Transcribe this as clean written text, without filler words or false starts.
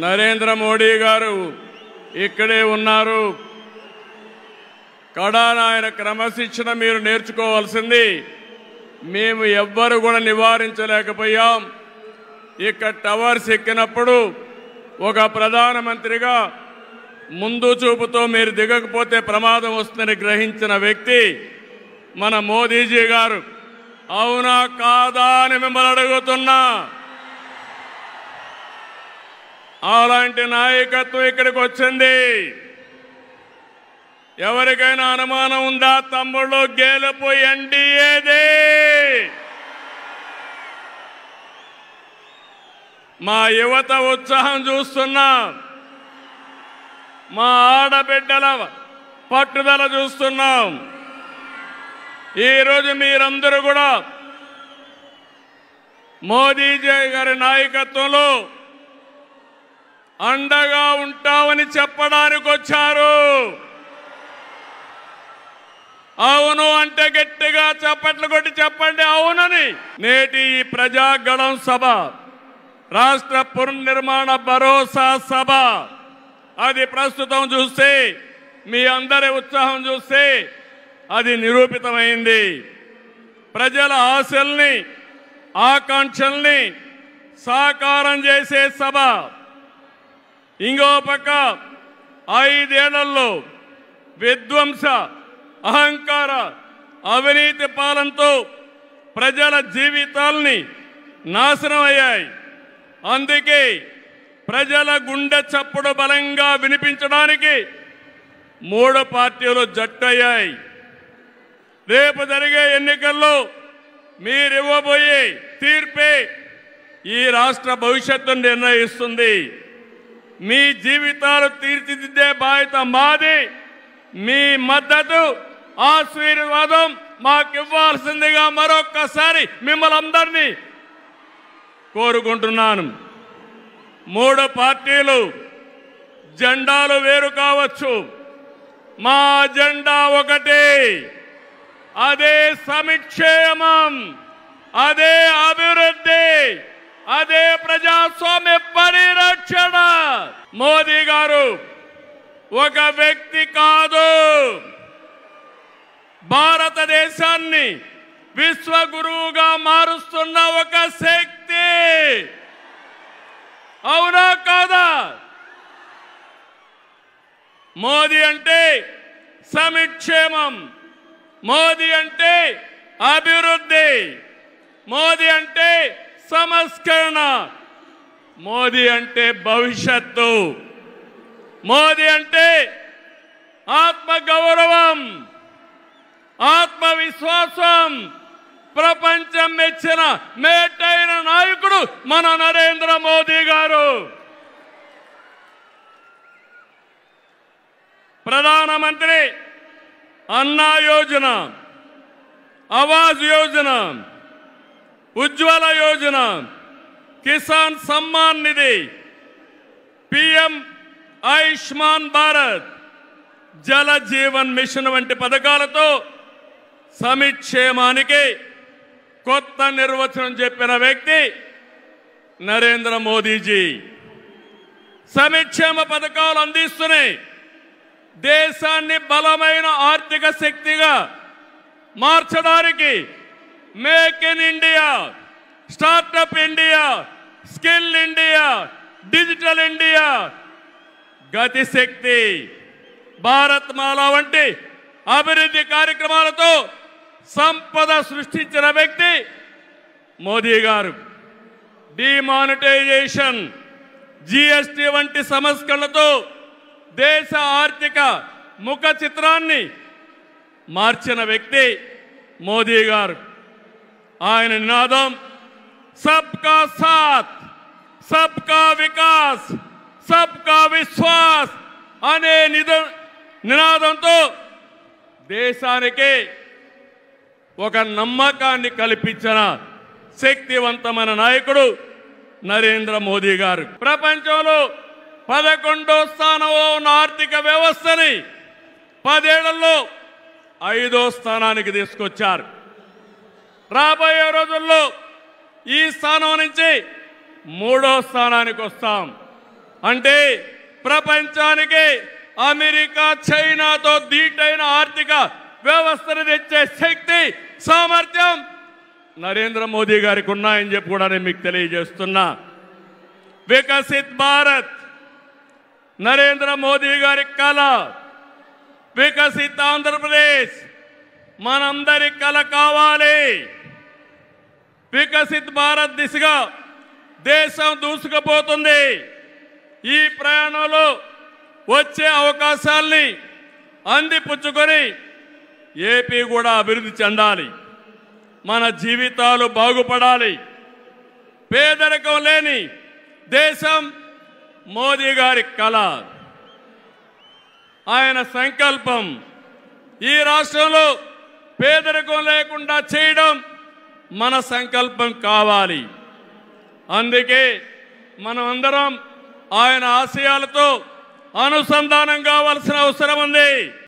నరేంద్ర మోడీ గారు ఇక్కడే ఉన్నారు. కడాన ఆయన క్రమశిక్షణ మీరు నేర్చుకోవాల్సింది. మేము ఎవ్వరు కూడా నివారించలేకపోయాం. ఇక్కడ టవర్స్ ఎక్కినప్పుడు ఒక ప్రధానమంత్రిగా ముందు చూపుతో మీరు దిగకపోతే ప్రమాదం వస్తుందని గ్రహించిన వ్యక్తి మన మోదీజీ గారు. అవునా కాదా అని మిమ్మల్ని అడుగుతున్నా. అలాంటి నాయకత్వం ఇక్కడికి వచ్చింది. ఎవరికైనా అనుమానం ఉందా? తమ్ముళ్ళు, గెలుపు ఎన్డీఏదే. మా యువత ఉత్సాహం చూస్తున్నా, మా ఆడబిడ్డల పట్టుదల చూస్తున్నాం. ఈరోజు మీరందరూ కూడా మోదీజీ గారి నాయకత్వంలో అండగా ఉంటామని చెప్పడానికి వచ్చారు. అవును అంటే గట్టిగా చప్పట్లు కొట్టి చెప్పండి అవునని. నేటి ఈ ప్రజాగళం సభ, రాష్ట్ర పునర్నిర్మాణ భరోసా సభ, అది ప్రస్తుతం చూస్తే, మీ అందరి ఉత్సాహం చూస్తే అది నిరూపితమైంది. ప్రజల ఆశల్ని, ఆకాంక్షల్ని సాకారం చేసే సభ. ఇంకో పక్క 5 ఏళ్లలో విధ్వంస, అహంకార, అవినీతి పాలనతో ప్రజల జీవితాల్ని నాశనం అయ్యాయి. అందుకే ప్రజల గుండె చప్పుడు బలంగా వినిపించడానికి 3 పార్టీలు జట్టయ్యాయి. రేపు జరిగే ఎన్నికల్లో మీరివ్వబోయే తీర్పే ఈ రాష్ట్ర భవిష్యత్తును నిర్ణయిస్తుంది. మీ జీవితాలు తీర్చిదిద్దే బాధ్యత మాది. మీ మద్దతు, ఆశీర్వాదం మాకివ్వాల్సిందిగా మరొక్కసారి మిమ్మల్ని అందరినీ కోరుకుంటున్నాను. 3 పార్టీలు జెండాలు వేరు కావచ్చు, మా జెండా ఒకటే. అదే సంక్షేమం, అదే అభివృద్ధి, అదే ప్రజాస్వామ్య పరిరక్షణ. మోదీ గారు ఒక వ్యక్తి కాదు, భారతదేశాన్ని విశ్వగురువుగా మారుస్తున్న ఒక శక్తి. అవునా కాదా? మోదీ అంటే సంక్షేమం, మోదీ అంటే అభివృద్ధి, మోదీ అంటే సంస్కరణ, మోదీ అంటే భవిష్యత్తు, మోదీ అంటే ఆత్మగౌరవం, ఆత్మవిశ్వాసం. ప్రపంచం మెచ్చిన మేటైన నాయకుడు మన నరేంద్ర మోదీ గారు. ప్రధానమంత్రి అన్నా యోజన, ఆవాస్ యోజన, ఉజ్వల యోజన, కిసాన్ సమ్మాన్ నిధి, పిఎం ఆయుష్మాన్ భారత్, జల జీవన్ మిషన్ వంటి పథకాలతో సంక్షేమానికి కొత్త నిర్వచనం చెప్పిన వ్యక్తి నరేంద్ర మోదీజీ. సంక్షేమ పథకాలు అందిస్తున్నాయి. దేశాన్ని బలమైన ఆర్థిక శక్తిగా మార్చడానికి make in India, startup India, skill India, digital India, Gatishakti, Bharat Mala వంటి అభివృద్ధి కార్యక్రమాలతో సంపద సృష్టించిన వ్యక్తి మోదీ గారు. డిమానిటైజేషన్, జిఎస్టి వంటి సంస్కరణలతో దేశ ఆర్థిక ముఖ చిత్రాన్ని మార్చిన వ్యక్తి మోదీ గారు. ఆయన నినాదం సబ్కా సాత్, సబ్కా వికాస్, సబ్కా విశ్వాస్ అనే నినాదంతో దేశానికి ఒక నమ్మకాన్ని కల్పించిన శక్తివంతమైన నాయకుడు నరేంద్ర మోదీ గారు. ప్రపంచంలో 11వ స్థానంలో ఉన్న ఆర్థిక వ్యవస్థని 10 ఏళ్లలో 5వ స్థానానికి తీసుకొచ్చారు. రాబోయే రోజుల్లో ఈ స్థానం నుంచి 3వ స్థానానికి వస్తాం. అంటే ప్రపంచానికి అమెరికా చైనాతో దీటైన ఆర్థిక వ్యవస్థను తెచ్చే శక్తి సామర్థ్యం నరేంద్ర మోదీ గారికి ఉన్నాయని చెప్పి కూడా నేను మీకు తెలియజేస్తున్నా. వికసిత్ భారత్ నరేంద్ర మోదీ గారి కళ, వికసిత్ ఆంధ్రప్రదేశ్ మనందరి కళ కావాలి. వికసిత్ భారత్ దిశగా దేశం దూసుకుపోతుంది. ఈ ప్రయాణంలో వచ్చే అవకాశాల్ని అందిపుచ్చుకొని ఏపీ కూడా అభివృద్ధి చెందాలి. మన జీవితాలు బాగుపడాలి. పేదరికం లేని దేశం మోదీ గారి కళ, ఆయన సంకల్పం. ఈ రాష్ట్రంలో పేదరికం లేకుండా చేయడం మన సంకల్పం కావాలి. అందుకే మనం అందరం ఆయన ఆశయాలతో అనుసంధానం కావాల్సిన అవసరం ఉంది.